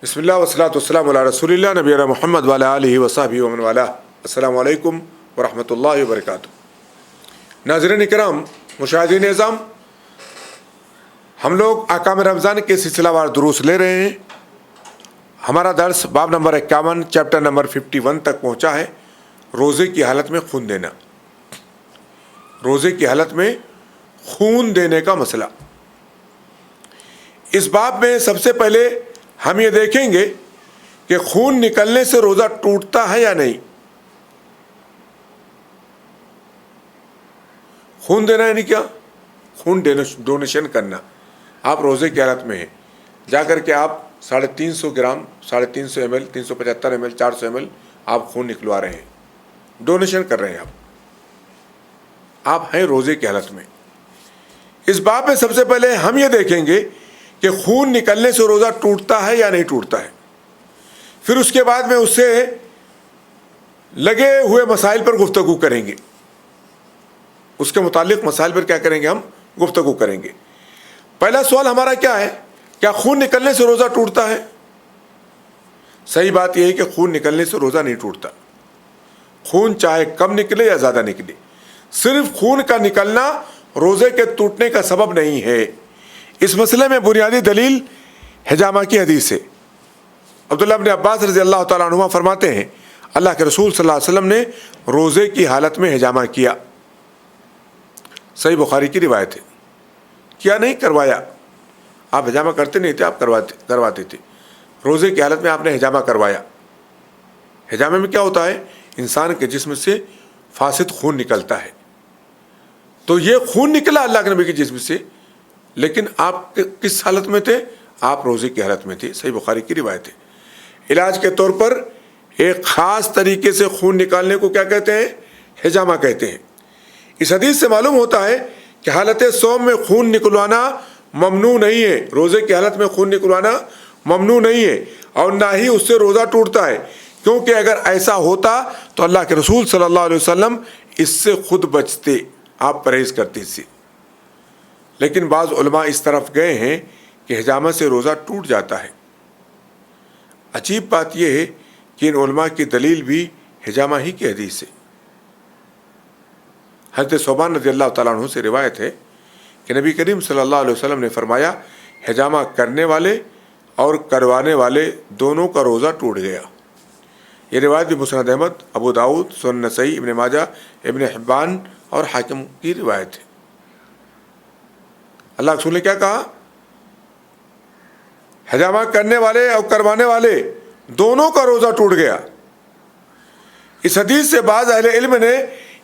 بسم اللہ والصلاۃ والسلام علی رسول اللہ نبینا محمد وعلی آلہ وصحبہ ومن والاه۔ السلام علیکم ورحمۃ اللہ وبرکاتہ۔ ناظرین اکرام، مشاہدین اعظام، ہم لوگ احکام رمضان کے سلسلہ وار دروس لے رہے ہیں۔ ہمارا درس باب نمبر 51 چیپٹر نمبر 51 تک پہنچا ہے، روزے کی حالت میں خون دینا۔ روزے کی حالت میں خون دینے کا مسئلہ۔ اس باب میں سب سے پہلے ہم یہ دیکھیں گے کہ خون نکلنے سے روزہ ٹوٹتا ہے یا نہیں۔ خون دینا یعنی کیا؟ خون ڈونیشن کرنا۔ آپ روزے کی حالت میں ہیں، جا کر کے آپ 350 گرام 350 ml 375 ml 400 ml آپ خون نکلوا رہے ہیں، ڈونیشن کر رہے ہیں۔ آپ ہیں روزے کی حالت میں۔ اس باب میں سب سے پہلے ہم یہ دیکھیں گے کہ خون نکلنے سے روزہ ٹوٹتا ہے یا نہیں ٹوٹتا ہے۔ پھر اس کے بعد میں اس سے لگے ہوئے مسائل پر گفتگو کریں گے، اس کے متعلق مسائل پر کیا کریں گے، ہم گفتگو کریں گے۔ پہلا سوال ہمارا کیا ہے؟ کیا خون نکلنے سے روزہ ٹوٹتا ہے؟ صحیح بات یہ ہے کہ خون نکلنے سے روزہ نہیں ٹوٹتا۔ خون چاہے کم نکلے یا زیادہ نکلے، صرف خون کا نکلنا روزے کے ٹوٹنے کا سبب نہیں ہے۔ اس مسئلے میں بنیادی دلیل حجامہ کی حدیث ہے۔ عبداللہ بن عباس رضی اللہ تعالیٰ عنہما فرماتے ہیں، اللہ کے رسول صلی اللہ علیہ وسلم نے روزے کی حالت میں حجامہ کیا۔ صحیح بخاری کی روایت ہے۔ کیا نہیں کروایا؟ آپ حجامہ کرتے نہیں تھے، آپ کرواتے تھے۔ روزے کی حالت میں آپ نے حجامہ کروایا۔ حجامے میں کیا ہوتا ہے؟ انسان کے جسم سے فاسد خون نکلتا ہے۔ تو یہ خون نکلا اللہ کے نبی کے جسم سے، لیکن آپ کس حالت میں تھے؟ آپ روزے کی حالت میں تھے۔ صحیح بخاری کی روایت ہے۔ علاج کے طور پر ایک خاص طریقے سے خون نکالنے کو کیا کہتے ہیں؟ حجامہ کہتے ہیں۔ اس حدیث سے معلوم ہوتا ہے کہ حالت صوم میں خون نکلوانا ممنوع نہیں ہے۔ روزے کی حالت میں خون نکلوانا ممنوع نہیں ہے، اور نہ ہی اس سے روزہ ٹوٹتا ہے، کیونکہ اگر ایسا ہوتا تو اللہ کے رسول صلی اللہ علیہ وسلم اس سے خود بچتے، آپ پرہیز کرتے سے۔ لیکن بعض علماء اس طرف گئے ہیں کہ حجامہ سے روزہ ٹوٹ جاتا ہے۔ عجیب بات یہ ہے کہ ان علماء کی دلیل بھی حجامہ ہی کی حدیث ہے۔ حضرت ثوبان رضی اللہ تعالیٰ عنہ سے روایت ہے کہ نبی کریم صلی اللہ علیہ وسلم نے فرمایا، حجامہ کرنے والے اور کروانے والے دونوں کا روزہ ٹوٹ گیا۔ یہ روایت بھی مسند احمد، ابو داؤد، سنن نسائی، ابن ماجہ، ابن حبان اور حاکم کی روایت ہے۔ اللہ کے رسول نے کیا کہا؟ حجامہ کرنے والے اور کروانے والے دونوں کا روزہ ٹوٹ گیا۔ اس حدیث سے بعض اہل علم نے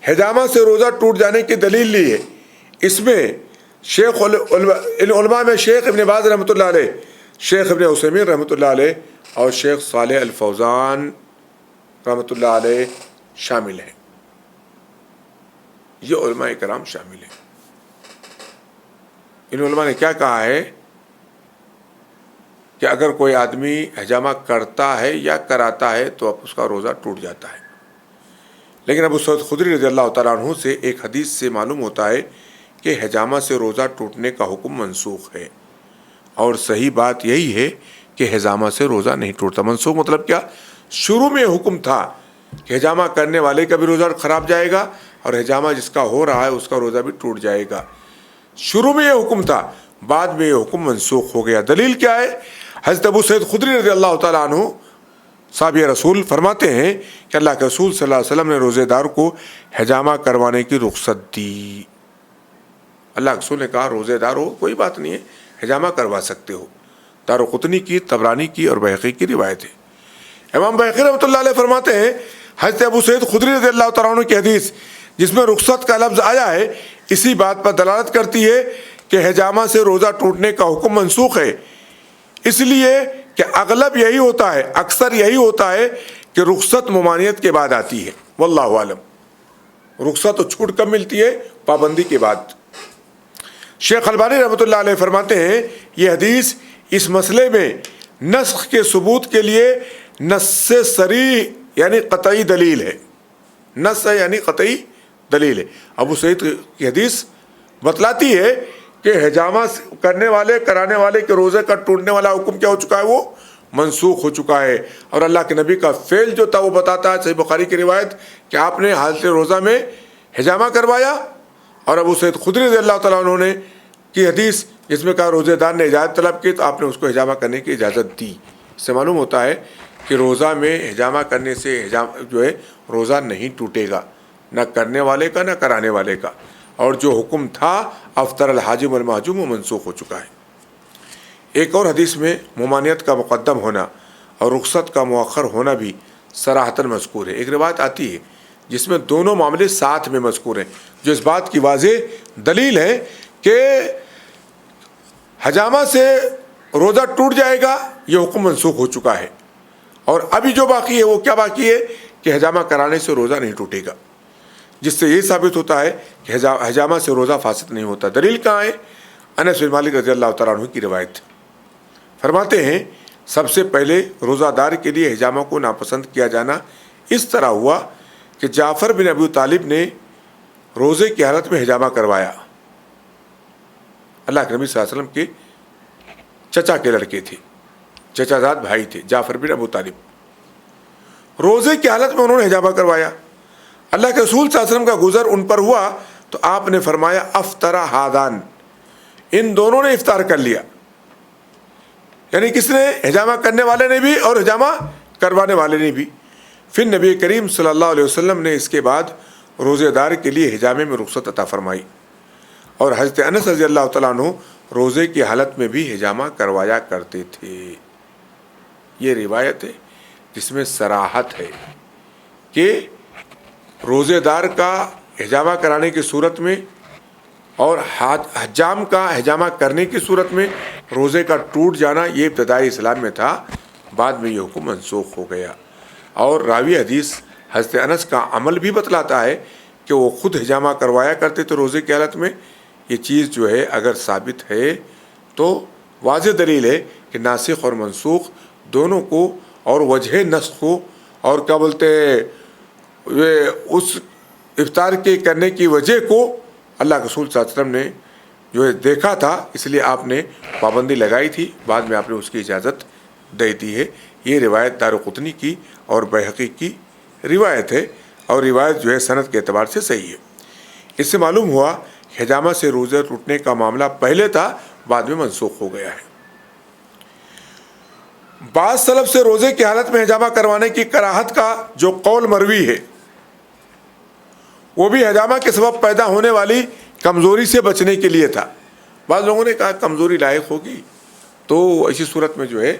حجامہ سے روزہ ٹوٹ جانے کی دلیل لی ہے۔ اس میں علماء میں شیخ ابن باز رحمۃ اللہ علیہ، شیخ ابن عثیمین رحمۃ اللہ علیہ اور شیخ صالح الفوزان رحمۃ اللہ علیہ شامل ہیں۔ یہ علماء کرام شامل ہیں۔ ان علماء نے کیا کہا ہے کہ اگر کوئی آدمی حجامہ کرتا ہے یا کراتا ہے تو اب اس کا روزہ ٹوٹ جاتا ہے۔ لیکن ابو سعید خدری رضی اللہ تعالیٰ عنہ سے ایک حدیث سے معلوم ہوتا ہے کہ حجامہ سے روزہ ٹوٹنے کا حکم منسوخ ہے، اور صحیح بات یہی ہے کہ حجامہ سے روزہ نہیں ٹوٹتا۔ منسوخ مطلب کیا؟ شروع میں حکم تھا کہ حجامہ کرنے والے کا بھی روزہ خراب جائے گا، اور حجامہ جس کا ہو رہا ہے اس کا روزہ بھی ٹوٹ جائے گا۔ شروع میں یہ حکم تھا، بعد میں یہ حکم منسوخ ہو گیا۔ دلیل کیا ہے؟ حضرت ابو سعید خدری رضی اللہ تعالیٰ عنہ صحابی رسول فرماتے ہیں کہ اللہ کے رسول صلی اللہ علیہ وسلم نے روزے دار کو حجامہ کروانے کی رخصت دی۔ اللہ کے رسول نے کہا، روزے دار ہو کوئی بات نہیں ہے، حجامہ کروا سکتے ہو۔ دارقطنی کی، طبرانی کی اور بہقی کی روایت ہے۔ امام بہقی رحمۃ اللہ علیہ فرماتے ہیں، حضرت ابو سعید خدری رضی اللہ تعالیٰ عنہ کی حدیث جس میں رخصت کا لفظ آیا ہے، اسی بات پر دلالت کرتی ہے کہ حجامہ سے روزہ ٹوٹنے کا حکم منسوخ ہے، اس لیے کہ اغلب یہی ہوتا ہے، اکثر یہی ہوتا ہے کہ رخصت ممانعت کے بعد آتی ہے۔ واللہ عالم، رخصت تو چھوٹ کب ملتی ہے؟ پابندی کے بعد۔ شیخ البانی رحمۃ اللہ علیہ فرماتے ہیں، یہ حدیث اس مسئلے میں نسخ کے ثبوت کے لیے نص صریح یعنی قطعی دلیل ہے۔ نص یعنی قطعی دلیل ہے۔ ابو سعید کی حدیث بتلاتی ہے کہ حجامہ کرنے والے کرانے والے کے روزے کا ٹوٹنے والا حکم کیا ہو چکا ہے؟ وہ منسوخ ہو چکا ہے۔ اور اللہ کے نبی کا فعل جو تھا وہ بتاتا ہے، صحیح بخاری کی روایت، کہ آپ نے حالت روزہ میں حجامہ کروایا، اور ابو سعید خدری رضی اللہ تعالیٰ عنہ نے کی حدیث جس میں کہا روزے دار نے اجازت طلب کی تو آپ نے اس کو حجامہ کرنے کی اجازت دی۔ اس سے معلوم ہوتا ہے کہ روزہ میں حجامہ کرنے سے جو ہے روزہ نہیں ٹوٹے گا، نہ کرنے والے کا نہ کرانے والے کا، اور جو حکم تھا افطر الحاجم والمحجوم وہ منسوخ ہو چکا ہے۔ ایک اور حدیث میں ممانعت کا مقدم ہونا اور رخصت کا مؤخر ہونا بھی صراحتاً مذکور ہے۔ ایک روایت آتی ہے جس میں دونوں معاملے ساتھ میں مذکور ہیں، جو اس بات کی واضح دلیل ہے کہ حجامہ سے روزہ ٹوٹ جائے گا، یہ حکم منسوخ ہو چکا ہے، اور ابھی جو باقی ہے وہ کیا باقی ہے کہ حجامہ کرانے سے روزہ نہیں ٹوٹے گا، جس سے یہ ثابت ہوتا ہے کہ حجامہ سے روزہ فاسد نہیں ہوتا۔ دلیل کہاں ہے؟ انس بن مالک رضی اللہ تعالیٰ عنہ کی روایت فرماتے ہیں سب سے پہلے روزہ دار کے لیے حجامہ کو ناپسند کیا جانا اس طرح ہوا کہ جعفر بن ابی طالب نے روزے کی حالت میں حجامہ کروایا۔ اللہ کے نبی صلی اللہ علیہ وسلم کے چچا کے لڑکے تھے، چچا زاد بھائی تھے، جعفر بن ابو طالب۔ روزے کی حالت میں انہوں نے حجامہ کروایا۔ اللہ کے رسول صلی اللہ علیہ وسلم کا گزر ان پر ہوا تو آپ نے فرمایا افطرا ہادان، ان دونوں نے افطار کر لیا، یعنی کس نے؟ حجامہ کرنے والے نے بھی اور حجامہ کروانے والے نے بھی۔ پھر نبی کریم صلی اللہ علیہ وسلم نے اس کے بعد روزے دار کے لیے حجامے میں رخصت عطا فرمائی، اور حضرت انس رضی اللہ تعالیٰ عنہ روزے کی حالت میں بھی حجامہ کروایا کرتے تھے۔ یہ روایت ہے جس میں صراحت ہے کہ روزے دار کا حجامہ کرانے کی صورت میں اور حجام کا حجامہ کرنے کی صورت میں روزے کا ٹوٹ جانا یہ ابتدائی اسلام میں تھا، بعد میں یہ حکم منسوخ ہو گیا۔ اور راوی حدیث حضرت انس کا عمل بھی بتلاتا ہے کہ وہ خود حجامہ کروایا کرتے تھے روزے کی حالت میں۔ یہ چیز جو ہے اگر ثابت ہے تو واضح دلیل ہے کہ ناسخ اور منسوخ دونوں کو، اور وجہ نسخ کو، اور کیا بولتے اس افطار کے کرنے کی وجہ کو اللہ کے رسول صلی اللہ علیہ وسلم نے جو ہے دیکھا تھا، اس لیے آپ نے پابندی لگائی تھی، بعد میں آپ نے اس کی اجازت دے دی ہے۔ یہ روایت دارقطنی کی اور بیہقی کی روایت ہے، اور روایت جو ہے سند کے اعتبار سے صحیح ہے۔ اس سے معلوم ہوا کہ حجامہ سے روزہ ٹوٹنے کا معاملہ پہلے تھا، بعد میں منسوخ ہو گیا ہے۔ بعض سلف سے روزے کی حالت میں حجامہ کروانے کی کراہت کا جو قول مروی ہے وہ بھی حجامہ کے سبب پیدا ہونے والی کمزوری سے بچنے کے لیے تھا۔ بعض لوگوں نے کہا کمزوری لاحق ہوگی تو ایسی صورت میں جو ہے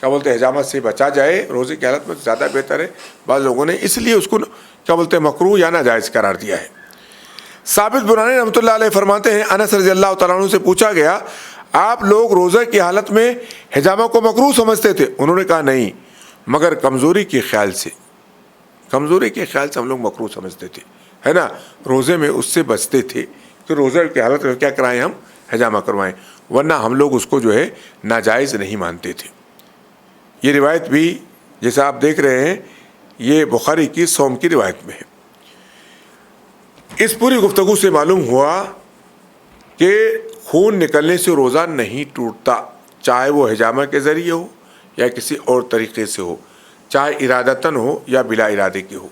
کیا بولتے حجامہ سے بچا جائے روزے کی حالت میں زیادہ بہتر ہے۔ بعض لوگوں نے اس لیے اس کو کیا بولتے مکروہ یا ناجائز قرار دیا ہے۔ ثابت بنانی رحمۃ اللہ علیہ فرماتے ہیں انس رضی اللہ تعالیٰ عنہ سے پوچھا گیا آپ لوگ روزہ کی حالت میں حجامہ کو مکروہ سمجھتے تھے؟ انہوں نے کہا نہیں، مگر کمزوری کے خیال سے، کمزوری کے خیال سے ہم لوگ مکروہ سمجھتے تھے، ہے نا، روزے میں اس سے بچتے تھے کہ روزے کی حالت میں کیا کرائیں، ہم حجامہ کروائیں، ورنہ ہم لوگ اس کو جو ہے ناجائز نہیں مانتے تھے۔ یہ روایت بھی جیسا آپ دیکھ رہے ہیں یہ بخاری کی صوم کی روایت میں ہے۔ اس پوری گفتگو سے معلوم ہوا کہ خون نکلنے سے روزہ نہیں ٹوٹتا، چاہے وہ حجامہ کے ذریعے ہو یا کسی اور طریقے سے ہو، چاہے ارادتاً ہو یا بلا ارادے کے ہو،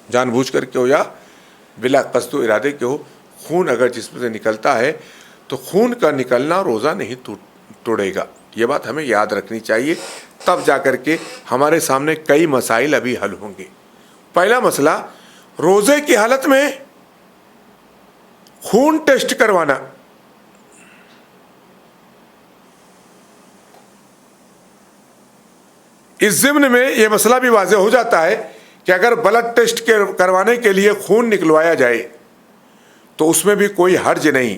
جان بوجھ کر کے ہو یا بلا قصد و ارادے کے ہو۔ خون اگر جسم سے نکلتا ہے تو خون کا نکلنا روزہ نہیں توڑے گا، یہ بات ہمیں یاد رکھنی چاہیے، تب جا کر کے ہمارے سامنے کئی مسائل ابھی حل ہوں گے۔ پہلا مسئلہ، روزے کی حالت میں خون ٹیسٹ کروانا۔ اس ضمن میں یہ مسئلہ بھی واضح ہو جاتا ہے کہ اگر بلڈ ٹیسٹ کروانے کے لیے خون نکلوایا جائے تو اس میں بھی کوئی حرج نہیں۔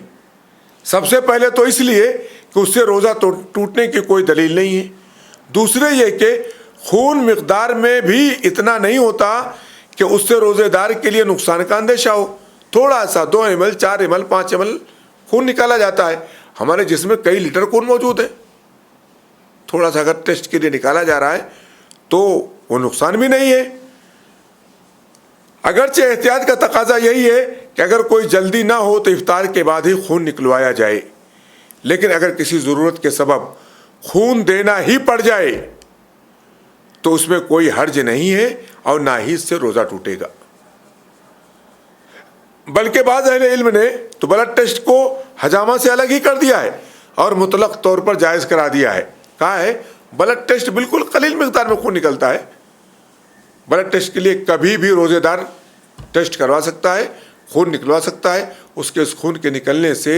سب سے پہلے تو اس لیے کہ اس سے روزہ ٹوٹنے کی کوئی دلیل نہیں ہے، دوسرے یہ کہ خون مقدار میں بھی اتنا نہیں ہوتا کہ اس سے روزے دار کے لیے نقصان کا اندیشہ ہو۔ تھوڑا سا 2 ml 4 ml 5 ml خون نکالا جاتا ہے، ہمارے جسم میں کئی لیٹر خون موجود ہے، تھوڑا سا اگر ٹیسٹ کے لیے نکالا جا رہا ہے تو وہ نقصان بھی نہیں ہے۔ اگرچہ احتیاط کا تقاضا یہی ہے کہ اگر کوئی جلدی نہ ہو تو افطار کے بعد ہی خون نکلوایا جائے، لیکن اگر کسی ضرورت کے سبب خون دینا ہی پڑ جائے تو اس میں کوئی حرج نہیں ہے اور نہ ہی اس سے روزہ ٹوٹے گا. بلکہ بعض اہل علم نے تو بلڈ ٹیسٹ کو حجامہ سے الگ ہی کر دیا ہے اور مطلق طور پر جائز کرا دیا ہے. کہا ہے بلڈ ٹیسٹ بالکل قلیل مقدار میں خون نکلتا ہے، بلڈ ٹیسٹ کے لیے کبھی بھی روزے دار ٹیسٹ کروا سکتا ہے، خون نکلوا سکتا ہے. اس کے اس خون کے نکلنے سے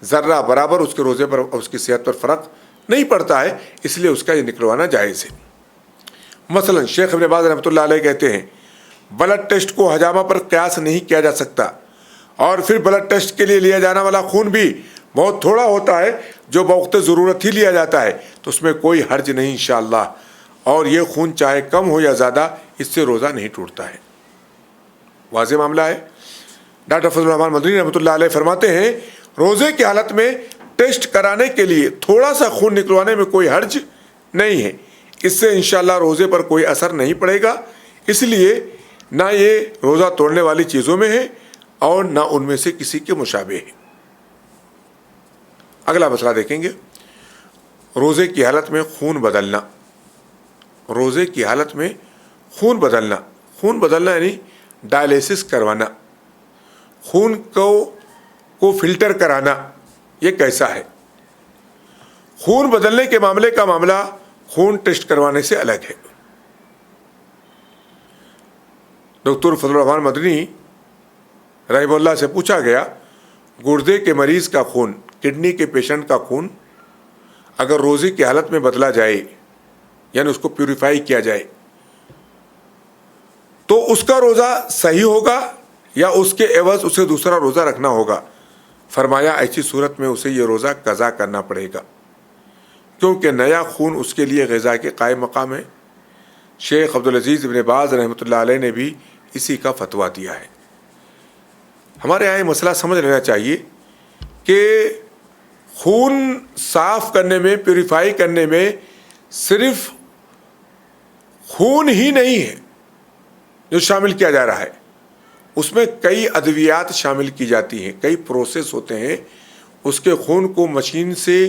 ذرہ برابر اس کے روزے پر اور اس کی صحت پر فرق نہیں پڑتا ہے، اس لیے اس کا یہ نکلوانا جائز ہے. مثلا شیخ ابن باز رحمۃ اللہ علیہ کہتے ہیں بلڈ ٹیسٹ کو حجامہ پر قیاس نہیں کیا جا سکتا، اور پھر بلڈ ٹیسٹ کے لیے لیا جانے والا خون بھی بہت تھوڑا ہوتا ہے جو بوقت ضرورت ہی لیا جاتا ہے، تو اس میں کوئی حرج نہیں انشاءاللہ. اور یہ خون چاہے کم ہو یا زیادہ اس سے روزہ نہیں ٹوٹتا ہے. واضح معاملہ ہے. ڈاکٹر فضل الرحمان مدنی رحمۃ اللہ علیہ فرماتے ہیں روزے کی حالت میں ٹیسٹ کرانے کے لیے تھوڑا سا خون نکلوانے میں کوئی حرج نہیں ہے، اس سے انشاءاللہ روزے پر کوئی اثر نہیں پڑے گا، اس لیے نہ یہ روزہ توڑنے والی چیزوں میں ہے اور نہ ان میں سے کسی کے مشابہ ہے. اگلا مسئلہ دیکھیں گے، روزے کی حالت میں خون بدلنا. روزے کی حالت میں خون بدلنا یعنی ڈائلیسس کروانا، خون کو فلٹر کرانا. یہ کیسا ہے؟ خون بدلنے کے معاملے کا معاملہ خون ٹیسٹ کروانے سے الگ ہے. ڈاکٹر فضل الرحمان مدنی رحمہ اللہ سے پوچھا گیا گردے کے مریض کا خون، کڈنی کے پیشنٹ کا خون اگر روزے کی حالت میں بدلا جائے یعنی اس کو پیوریفائی کیا جائے تو اس کا روزہ صحیح ہوگا یا اس کے عوض اسے دوسرا روزہ رکھنا ہوگا؟ فرمایا ایسی صورت میں اسے یہ روزہ قضا کرنا پڑے گا، کیونکہ نیا خون اس کے لیے غذا کے قائم مقام ہے. شیخ عبدالعزیز ابن باز رحمۃ اللہ علیہ نے بھی اسی کا فتویٰ دیا ہے. ہمارے یہاں یہ مسئلہ سمجھ لینا چاہیے کہ خون صاف کرنے میں، پیوریفائی کرنے میں صرف خون ہی نہیں ہے جو شامل کیا جا رہا ہے، اس میں کئی ادویات شامل کی جاتی ہیں، کئی پروسیس ہوتے ہیں. اس کے خون کو مشین سے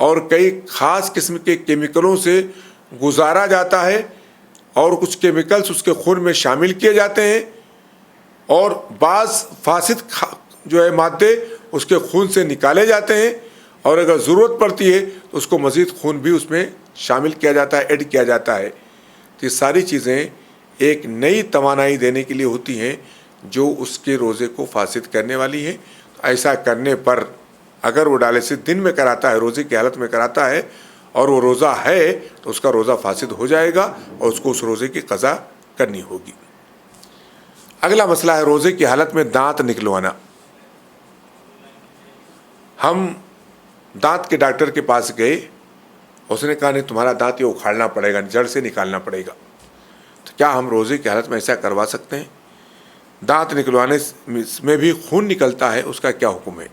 اور کئی خاص قسم کے کیمیکلوں سے گزارا جاتا ہے اور کچھ کیمیکلز اس کے خون میں شامل کیے جاتے ہیں اور بعض فاسد جو ہے مادے اس کے خون سے نکالے جاتے ہیں، اور اگر ضرورت پڑتی ہے تو اس کو مزید خون بھی اس میں شامل کیا جاتا ہے، ایڈ کیا جاتا ہے. تو یہ ساری چیزیں ایک نئی توانائی دینے کے لیے ہوتی ہیں جو اس کے روزے کو فاسد کرنے والی ہیں. ایسا کرنے پر اگر وہ ڈائلیسس دن میں کراتا ہے، روزے کی حالت میں کراتا ہے اور وہ روزہ ہے تو اس کا روزہ فاسد ہو جائے گا اور اس کو اس روزے کی قضا کرنی ہوگی. اگلا مسئلہ ہے روزے کی حالت میں دانت نکلوانا. ہم دانت کے ڈاکٹر کے پاس گئے، اس نے کہا نہیں تمہارا دانت یہ اکھاڑنا پڑے گا، جڑ سے نکالنا پڑے گا. تو کیا ہم روزے کی حالت میں ایسا کروا سکتے ہیں؟ دانت نکلوانے میں بھی خون نکلتا ہے، اس کا کیا حکم ہے؟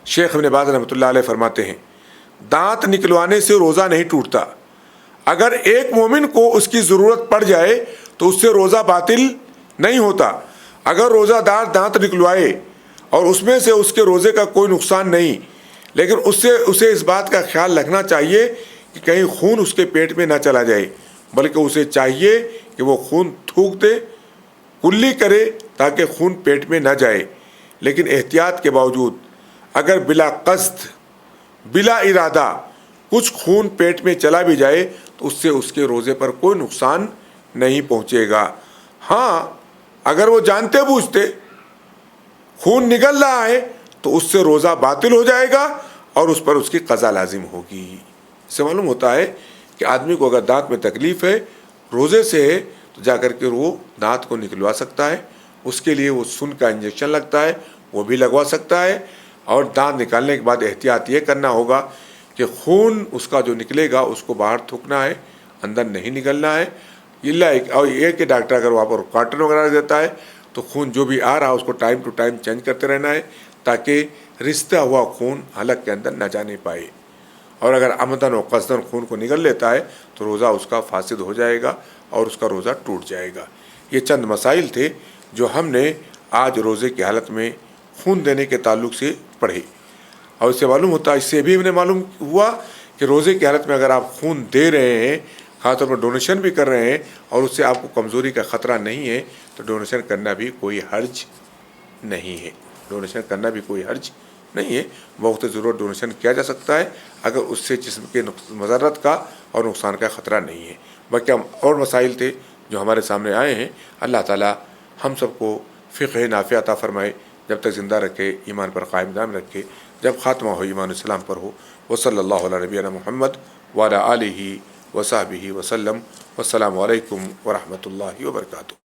شیخ ابن باز رحمۃ اللہ علیہ فرماتے ہیں دانت نکلوانے سے روزہ نہیں ٹوٹتا. اگر ایک مومن کو اس کی ضرورت پڑ جائے تو اس سے روزہ باطل نہیں ہوتا. اگر روزہ دار دانت نکلوائے اور اس میں سے اس کے روزے کا کوئی نقصان نہیں، لیکن اسے اس بات کا خیال رکھنا چاہیے کہ کہیں خون اس کے پیٹ میں نہ چلا جائے، بلکہ اسے چاہیے کہ وہ خون تھوک دے، کلی کرے تاکہ خون پیٹ میں نہ جائے. لیکن احتیاط کے باوجود اگر بلا قصد، بلا ارادہ کچھ خون پیٹ میں چلا بھی جائے تو اس سے اس کے روزے پر کوئی نقصان نہیں پہنچے گا. ہاں اگر وہ جانتے بوجھتے خون نکل رہا ہے تو اس سے روزہ باطل ہو جائے گا اور اس پر اس کی قضا لازم ہوگی. اس سے معلوم ہوتا ہے کہ آدمی کو اگر دانت میں تکلیف ہے، روزے سے ہے، تو جا کر کے وہ دانت کو نکلوا سکتا ہے. اس کے لیے وہ سن کا انجیکشن لگتا ہے، وہ بھی لگوا سکتا ہے. اور دانت نکالنے کے بعد احتیاط یہ کرنا ہوگا کہ خون اس کا جو نکلے گا اس کو باہر تھوکنا ہے، اندر نہیں نکلنا ہے. اور یہ کہ ڈاکٹر اگر وہاں پر کاٹن وغیرہ دیتا ہے تو خون جو بھی آ رہا ہے اس کو ٹائم ٹو ٹائم چینج کرتے رہنا ہے تاکہ رشتہ ہوا خون حلق کے اندر نہ جانے پائے. اور اگر عمدن و قصدن خون کو نگل لیتا ہے تو روزہ اس کا فاسد ہو جائے گا اور اس کا روزہ ٹوٹ جائے گا. یہ چند مسائل تھے جو ہم نے آج روزے کی حالت میں خون دینے کے تعلق سے پڑھے. اور اس سے معلوم ہوتا ہے، اس سے بھی ہمیں معلوم ہوا کہ روزے کی حالت میں اگر آپ خون دے رہے ہیں، خاص طور پر ڈونیشن بھی کر رہے ہیں، اور اس سے آپ کو کمزوری کا خطرہ نہیں ہے، تو ڈونیشن کرنا بھی کوئی حرج نہیں ہے، ڈونیشن کرنا بھی کوئی حرج نہیں ہے۔ بوقت ضرورت ڈونیشن کیا جا سکتا ہے اگر اس سے جسم کے مضرت کا اور نقصان کا خطرہ نہیں ہے۔ باقی ہم اور مسائل تھے جو ہمارے سامنے آئے ہیں، اللہ تعالیٰ ہم سب کو فقہ نافع عطا فرمائے، جب تک زندہ رکھے، ایمان پر قائم دائم رکھے، جب خاتمہ ہو ایمان اسلام پر ہو۔ وصلی اللہ علیہ نبینا محمد وعلی آلہ وصحبہ وسلم۔ والسلام علیکم ورحمۃ اللہ وبرکاتہ۔